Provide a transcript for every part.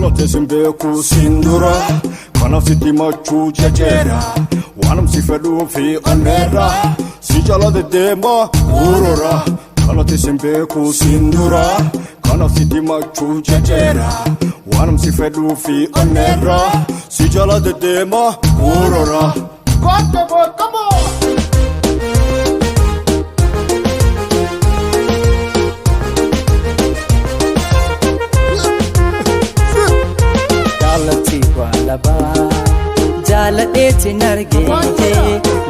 Dhaloota simbeeku sindura kanaaf sitti machuu jecheera waanum si fedhuu fi onneera si jala deddeema urura dhaloota simbeeku sindura kanaaf sitti machuu jecheera waanum si fedhuu fi onneera si jala deddeema urura. Come on! Jaaladheetti nargeete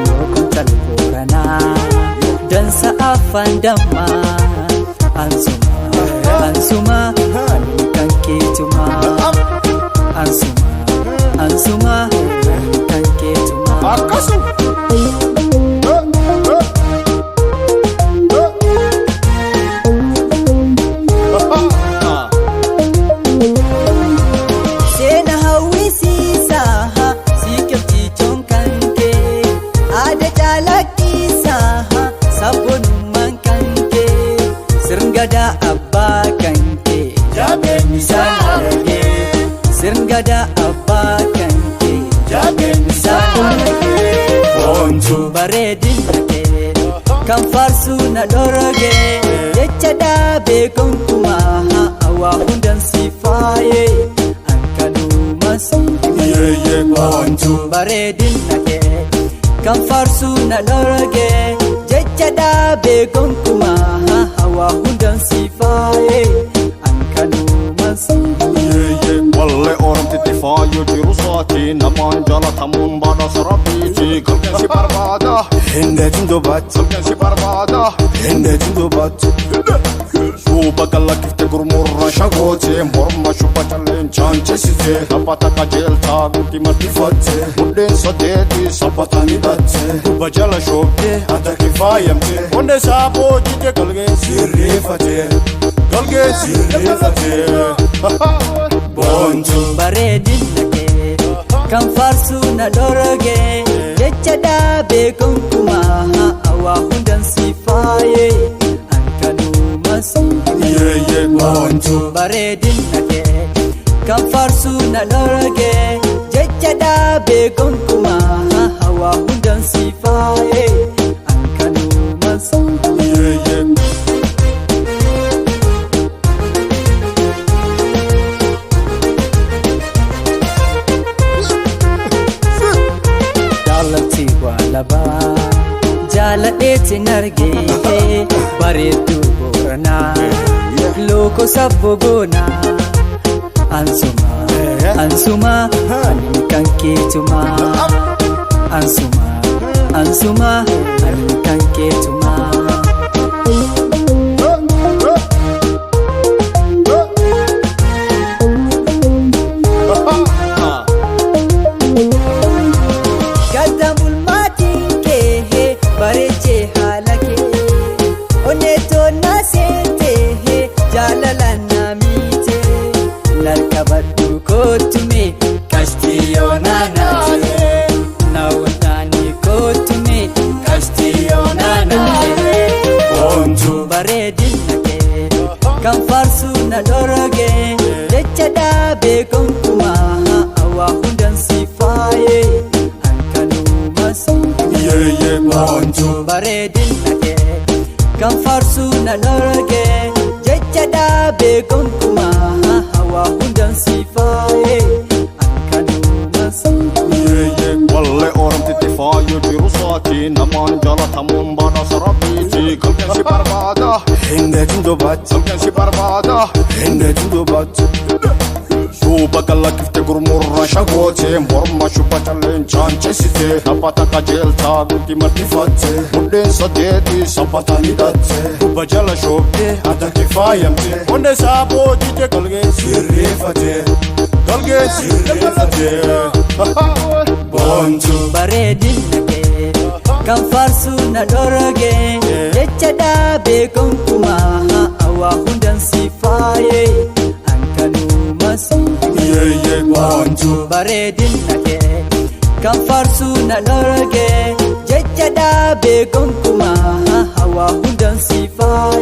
lookon talbooranaa dansa afaan dammaa ansuma ani kan keetumaa ansuma ani kan keetumaa. Sirngada abbaa kanke jabeenyi saanarage sirngada abbaa kanke jabeenyi saanarage bontu bareedina kee kan faarsu na dhorage jecha dhaabee gonkumaa hawaa hundan si faaye ankanuma siiyee bontu bareedina kee kan faarsu na dhorage jecha dhaabee gonkumaa hawaa hundan si faaye ankanuma siiyee. Walle oromtitti faayu jiru saati namaan jalatamuun badhaasa rabbiiti galgeen si barbaada hindeetiin dubbatti galgeen si barbaada hindeetiin dubbatti suuba galakkifte gurmurra shagootee morma shubba calleen chaanchessitee taphata qajeeltaa guutii maddifattee muddeen sadeetii sabbataan hidhattee dubba jala shoobdee addatti faayamtee onne saapoo jite galgeen sirreeffatee galgeen sirreeffatee. Bontu bareedina kee kan faarsu na dhorage jecha dhaabee gonkumaa hawaa hundan si faaye ankanuma siiyee. Bontu bareedina kee kan faarsu na dhorage jecha dhaabee gonkumaa hawaa hundan si faaye ankanuma siiyee. Jaaladheetti nargeete bareedduu booranaa looko sabbo goonaa ansuma ani kan keetumaa ansuma ani kan keetumaa. Bareechee haala kee onneetonna seentee jaalalaan na miitee narkabadhu kootume kastiyoonaanaatee naawwantaanii kootume kastiyoonaanaatee. Bontu bareedina kee kan faarsu na dhorage jecha dhaabee gonkumaa hawaa hundan si faaye ankanuma siiyee. Bontu bareedina kee kan faarsu na dhorage jecha dhaabee gonkumaa hawaa hundan si faaye ankanuma siiyee. Walle oromtitti faayu jiru saati namaan jalatamuun badhaasa rabbiiti galgeen si barbaada hindeetiin dubbatti galgeen si barbaada hindeetiin dubbatti suuba galakkifte gurmurra shagootee morma shubba calleen chaanchessitee taphata qajeeltaa guutii maddifattee muddeen sadeetii sabbataan hidhattee dubba jala shoobdee addatti faayamtee onne saapoo jite galgeen sirreeffatee galgeen sirreeffatee. Bontu bareedina kee kan faarsu na dhorage jecha dhaabee gonkumaa hawaa hundan si faaye ankanuma siiyee. Bontu bareedina kee kan faarsu na dhorage jecha dhaabee gonkumaa hawaa hundan si faaye.